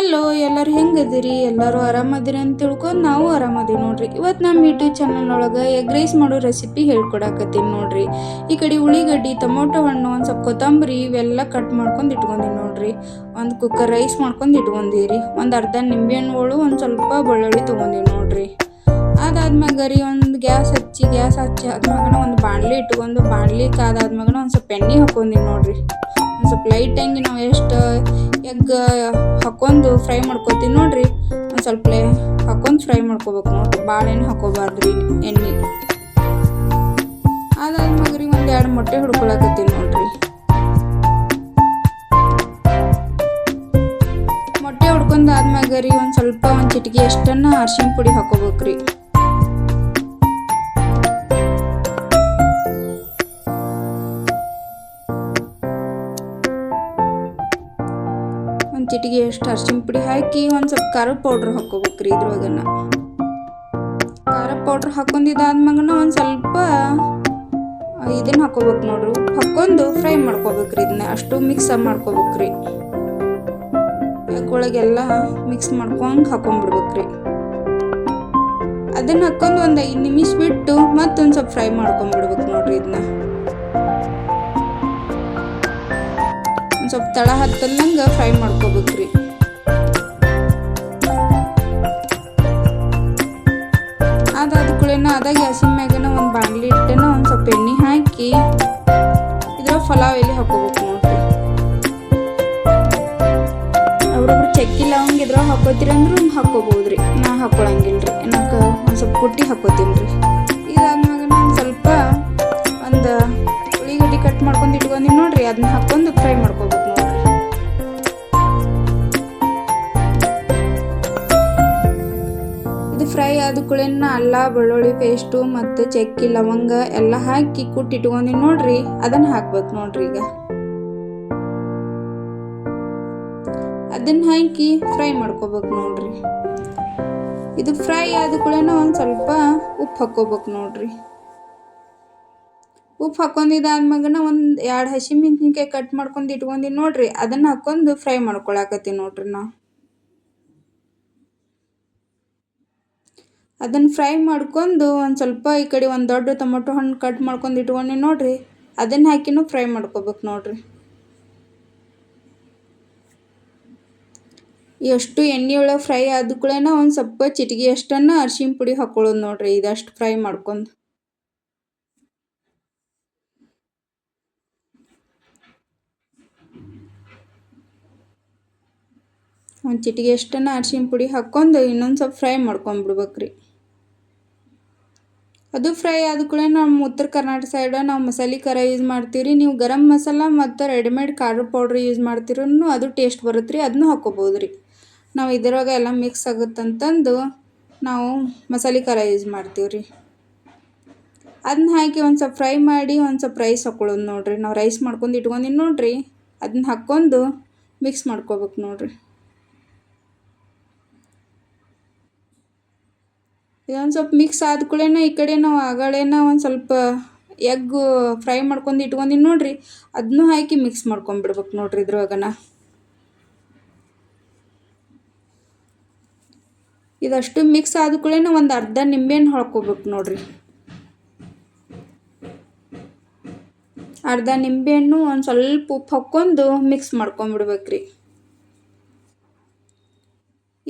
Hello ಎಲ್ಲರೂ ಹೆಂಗದಿರಿ? ಎಲ್ಲರೂ ಆರಾಮದಿರಿ ಅಂತ ತಿಳ್ಕೊಂಡು ನಾವು ಆರಾಮದೀವಿ ನೋಡ್ರಿ. ಇವತ್ತು ನಮ್ಮ ಯೂಟ್ಯೂಬ್ ಚಾನಲ್ ಒಳಗೆ ಎಗ್ ರೈಸ್ ಮಾಡೋ ರೆಸಿಪಿ ಹೇಳ್ಕೊಡಕತ್ತೀನಿ ನೋಡ್ರಿ. ಈ ಕಡೆ ಉಳ್ಳಿಗಡ್ಡಿ, ಟೊಮೊಟೊ ಹಣ್ಣು, ಒಂದು ಸ್ವಲ್ಪ ಕೊತ್ತಂಬರಿ ಇವೆಲ್ಲ ಕಟ್ ಮಾಡ್ಕೊಂಡು ಇಟ್ಕೊಂಡಿ ನೋಡ್ರಿ. ಒಂದು ಕುಕ್ಕರ್ ರೈಸ್ ಮಾಡ್ಕೊಂಡು ಇಟ್ಕೊಂಡಿರಿ. ಒಂದು ಅರ್ಧ ನಿಂಬೆಹಣ್ಣುಗಳು, ಒಂದು ಸ್ವಲ್ಪ ಬೆಳ್ಳುಳ್ಳಿ ತೊಗೊಂಡಿವಿ ನೋಡ್ರಿ. ಅದಾದ್ಮ್ಯಾಗ ರೀ ಒಂದು ಗ್ಯಾಸ್ ಹಚ್ಚಿ ಆದ್ಮ್ಯಾಗ ಒಂದು ಬಾಣಲಿ ಇಟ್ಕೊಂಡು ಬಾಣಲಿ ಕಾದಾದ್ಮ್ಯಾಗ ಒಂದು ಸ್ವಲ್ಪ ಎಣ್ಣೆ ಹಾಕೊಂಡಿವಿ ನೋಡ್ರಿ. ಒಂದು ಸ್ವಲ್ಪ ಲೈಟಾಗಿ ನಾವು ಎಷ್ಟು ಎಗ್ ಹಾಕೊಂಡು ಫ್ರೈ ಮಾಡ್ಕೊತೀವಿ ನೋಡ್ರಿ. ಒಂದು ಸ್ವಲ್ಪ ಹಾಕೊಂಡು ಫ್ರೈ ಮಾಡ್ಕೋಬೇಕು ನೋಡ್ರಿ. ಭಾಳ ಎಣ್ಣೆ ಹಾಕೋಬಾರ್ದ್ರಿ ಎಣ್ಣೆ. ಅದಾದ್ಮ್ಯಾಗ ರೀ ಒಂದು 2 ಮೊಟ್ಟೆ ಹುಡ್ಕೊಳಕತ್ತೀನಿ ನೋಡ್ರಿ. ಮೊಟ್ಟೆ ಹುಡ್ಕೊಂಡಾದ್ಮ್ಯಾಗ ರೀ ಒಂದು ಸ್ವಲ್ಪ ಒಂದು ಚಿಟಿಕೆ ಅಷ್ಟನ್ನು ಅರಿಶಿನ ಪುಡಿ ಹಾಕೋಬೇಕ್ರಿ. ಒಂದು ಚಿಟಿಗೆ ಎಷ್ಟು ಅರಿಶಿನ ಪುಡಿ ಹಾಕಿ ಒಂದು ಸ್ವಲ್ಪ ಖಾರ ಪೌಡ್ರ್ ಹಾಕೋಬೇಕ್ರಿ. ಇದ್ರೊಳಗನ ಖಾರ ಪೌಡ್ರ್ ಹಾಕೊಂಡಿದ್ದಾದ್ಮ್ಯಾಗ ಒಂದು ಸ್ವಲ್ಪ ಇದನ್ನ ಹಾಕೋಬೇಕು ನೋಡ್ರಿ. ಉಪ್ಪು ಹಾಕೊಂಡು ಫ್ರೈ ಮಾಡ್ಕೋಬೇಕ್ರಿ. ಇದನ್ನ ಅಷ್ಟು ಮಿಕ್ಸ್ ಮಾಡ್ಕೋಬೇಕ್ರಿ. ಎಗ್ ಒಳಗೆಲ್ಲ ಮಿಕ್ಸ್ ಮಾಡ್ಕೊಂಡು ಹಾಕೊಂಡ್ಬಿಡ್ಬೇಕ್ರಿ. ಅದನ್ನ ಹಾಕೊಂಡು ಒಂದು 5 ನಿಮಿಷ ಬಿಟ್ಟು ಮತ್ತೊಂದು ಸ್ವಲ್ಪ ಫ್ರೈ ಮಾಡ್ಕೊಂಡ್ಬಿಡ್ಬೇಕು ನೋಡ್ರಿ. ಇದನ್ನ ಸ್ವಲ್ಪ ತಳ ಹತ್ತಲ್ಲಂಗೆ ಫ್ರೈ ಮಾಡ್ಕೋಬೇಕ್ರಿ. ಅದಾದ ಕೂಡಲೇನ ಅದ ಗ್ಯಾಸಿನ ಮ್ಯಾಗನ ಒಂದು ಬಾಣಲಿ ಇಟ್ಟನ ಒಂದು ಸ್ವಲ್ಪ ಎಣ್ಣೆ ಹಾಕಿ ಇದ್ರ ಪಲಾವ್ ಎಲೆ ಹಾಕೋಬೇಕು ನೋಡ್ರಿ. ಅವ್ರೊಬ್ರು ಚಕ್ಕಿ ಲವಂಗ ಇದ್ರ ಹಾಕೋತೀರಿ ಅಂದ್ರೂ ಹಾಕೋಬಹುದ್ರಿ. ನಾ ಹಾಕೊಳಂಗಿಲ್ರಿ. ಏನಕ್ಕೆ ಒಂದು ಸ್ವಲ್ಪ ಕುಟ್ಟಿ ಹಾಕೋತೀನಿ ರೀ. ಇದಾದ್ಮ್ಯಾಗ ಒಂದು ಸ್ವಲ್ಪ ಒಂದು ಉಳ್ಳಿಗಡ್ಡಿ ಕಟ್ ಮಾಡ್ಕೊಂಡು ಇಟ್ಕೊಂಡಿ ನೋಡ್ರಿ. ಅದನ್ನ ಹಾಕೊಂಡು ಫ್ರೈ ಮಾಡ್ಕೋಬೇಕು ನೋಡ್ರಿ. ಇದು ಫ್ರೈ ಆದ ಕೂಡಲೇನ ಅಲ್ಲ ಬೆಳ್ಳುಳ್ಳಿ ಪೇಸ್ಟು ಮತ್ತು ಚಕ್ಕಿ ಲವಂಗ ಎಲ್ಲ ಹಾಕಿ ಕುಟ್ಟಿಟ್ಕೊಂಡಿ ನೋಡ್ರಿ. ಅದನ್ನ ಹಾಕ್ಬೇಕು ನೋಡ್ರಿ. ಈಗ ಅದನ್ನ ಹಾಕಿ ಫ್ರೈ ಮಾಡ್ಕೋಬೇಕು ನೋಡ್ರಿ. ಇದು ಫ್ರೈ ಆದ ಕೂಡಲೇನ ಒಂದು ಸ್ವಲ್ಪ ಉಪ್ಪು ಹಾಕೋಬೇಕು ನೋಡ್ರಿ. ಉಪ್ಪು ಹಾಕೊಂಡಿದ್ದಾದ್ಮ್ಯಾಗ ಒಂದು 2 ಹಸಿಮೆಣಸಿನ್ಕಾಯಿ ಕಟ್ ಮಾಡ್ಕೊಂಡು ಇಟ್ಕೊಂಡಿ ನೋಡ್ರಿ. ಅದನ್ನ ಹಾಕೊಂಡು ಫ್ರೈ ಮಾಡ್ಕೊಳಕತ್ತೀನಿ ನೋಡ್ರಿ. ನಾವು ಅದನ್ನ ಫ್ರೈ ಮಾಡ್ಕೊಂಡು ಒಂದು ಸ್ವಲ್ಪ ಈ ಕಡೆ ಒಂದು ದೊಡ್ಡ ಟೊಮೊಟೊ ಹಣ್ಣು ಕಟ್ ಮಾಡ್ಕೊಂಡು ಇಟ್ಕೊಂಡಿ ನೋಡ್ರಿ. ಅದನ್ನ ಹಾಕಿನೂ ಫ್ರೈ ಮಾಡ್ಕೋಬೇಕು ನೋಡ್ರಿ. ಎಷ್ಟು ಎಣ್ಣೆ ಒಳಗೆ ಫ್ರೈ ಆದ ಕೂಡಲೇನ ಒಂದು ಸ್ವಲ್ಪ ಚಿಟಿಗೆ ಅಷ್ಟನ್ನು ಅರಿಶಿನ ಪುಡಿ ಹಾಕೊಳ್ಳೋದು ನೋಡ್ರಿ. ಇದಷ್ಟು ಫ್ರೈ ಮಾಡ್ಕೊಂಡು ಒಂದು ಚಿಟಿಗೆ ಅಷ್ಟನ್ನು ಅರಿಶಿನ ಪುಡಿ ಹಾಕ್ಕೊಂಡು ಇನ್ನೊಂದು ಸ್ವಲ್ಪ ಫ್ರೈ ಮಾಡ್ಕೊಂಡ್ಬಿಡ್ಬೇಕ್ರಿ. ಅದು ಫ್ರೈ ಆದ ಕೂಡ ನಮ್ಮ ಉತ್ತರ ಕರ್ನಾಟಕ ಸೈಡ್ ನಾವು ಮಸಾಲೆ ಖಾರ ಯೂಸ್ ಮಾಡ್ತೀವಿ. ನೀವು ಗರಂ ಮಸಾಲ ಮತ್ತು ರೆಡಿಮೇಡ್ ಖಾರ ಪೌಡ್ರ್ ಯೂಸ್ ಮಾಡ್ತೀರೂ ಅದು ಟೇಸ್ಟ್ ಬರುತ್ತೆ ರೀ. ಅದನ್ನು ಹಾಕೋಬೋದು ರೀ. ನಾವು ಇದರೊಳಗೆ ಎಲ್ಲ ಮಿಕ್ಸ್ ಆಗುತ್ತಂತಂದು ನಾವು ಮಸಾಲೆ ಖಾರ ಯೂಸ್ ಮಾಡ್ತೀವಿ ರೀ. ಅದನ್ನ ಹಾಕಿ ಒಂದು ಸ್ವಲ್ಪ ಫ್ರೈ ಮಾಡಿ ಒಂದು ಸ್ವಲ್ಪ ರೈಸ್ ಹಾಕೊಳ್ಳೋದು ನೋಡ್ರಿ. ನಾವು ರೈಸ್ ಮಾಡ್ಕೊಂಡು ಇಟ್ಕೊಂಡಿ ನೋಡ್ರಿ. ಅದನ್ನ ಹಾಕ್ಕೊಂಡು ಮಿಕ್ಸ್ ಮಾಡ್ಕೋಬೇಕು ನೋಡ್ರಿ. ಇದೊಂದು ಸ್ವಲ್ಪ ಮಿಕ್ಸ್ ಆದ ಕೂಡಲೇನ ಈ ಕಡೆ ನಾವು ಆಗಳೇನ ಒಂದು ಸ್ವಲ್ಪ ಎಗ್ ಫ್ರೈ ಮಾಡ್ಕೊಂಡು ಇಟ್ಕೊಂಡಿ ನೋಡ್ರಿ. ಅದನ್ನೂ ಹಾಕಿ ಮಿಕ್ಸ್ ಮಾಡ್ಕೊಂಡ್ಬಿಡ್ಬೇಕು ನೋಡ್ರಿ. ಇದ್ರೊಳಗನ ಇದಷ್ಟು ಮಿಕ್ಸ್ ಆದ ಕೂಡಲೇನ ಒಂದು ಅರ್ಧ ನಿಂಬೆಹಣ್ಣು ಹಾಕೋಬೇಕು ನೋಡ್ರಿ. ಅರ್ಧ ನಿಂಬೆಹಣ್ಣು ಒಂದು ಸ್ವಲ್ಪ ಉಪ್ಪು ಹಾಕ್ಕೊಂಡು ಮಿಕ್ಸ್ ಮಾಡ್ಕೊಂಡ್ಬಿಡ್ಬೇಕ್ರಿ.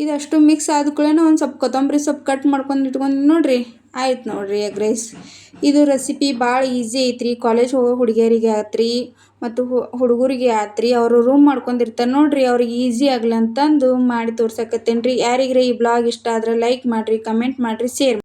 ಇದಷ್ಟು ಮಿಕ್ಸ್ ಆದ ಕೂಡಲೇನ ಒಂದು ಸ್ವಲ್ಪ ಕೊತ್ತಂಬರಿ ಸೊಪ್ಪು ಕಟ್ ಮಾಡ್ಕೊಂಡು ಇಟ್ಕೊಂಡು ನೋಡ್ರಿ. ಆಯ್ತು ನೋಡ್ರಿ ಎಗ್ ರೈಸ್. ಇದು ರೆಸಿಪಿ ಭಾಳ ಈಸಿ ಐತ್ರಿ. ಕಾಲೇಜ್ ಹೋಗೋ ಹುಡುಗಿಯರಿಗೆ ಆತ್ರಿ ಮತ್ತು ಹುಡುಗರಿಗೆ ಆತ್ರಿ. ಅವರು ರೂಮ್ ಮಾಡ್ಕೊಂಡಿರ್ತಾರೆ ನೋಡ್ರಿ. ಅವ್ರಿಗೆ ಈಸಿ ಆಗಲಿ ಅಂತಂದು ಮಾಡಿ ತೋರ್ಸಕತ್ತೇನೆ ರೀ. ಯಾರಿಗ್ರಿ ಈ ಬ್ಲಾಗ್ ಇಷ್ಟ ಆದ್ರೆ ಲೈಕ್ ಮಾಡಿರಿ, ಕಮೆಂಟ್ ಮಾಡಿರಿ, ಶೇರ್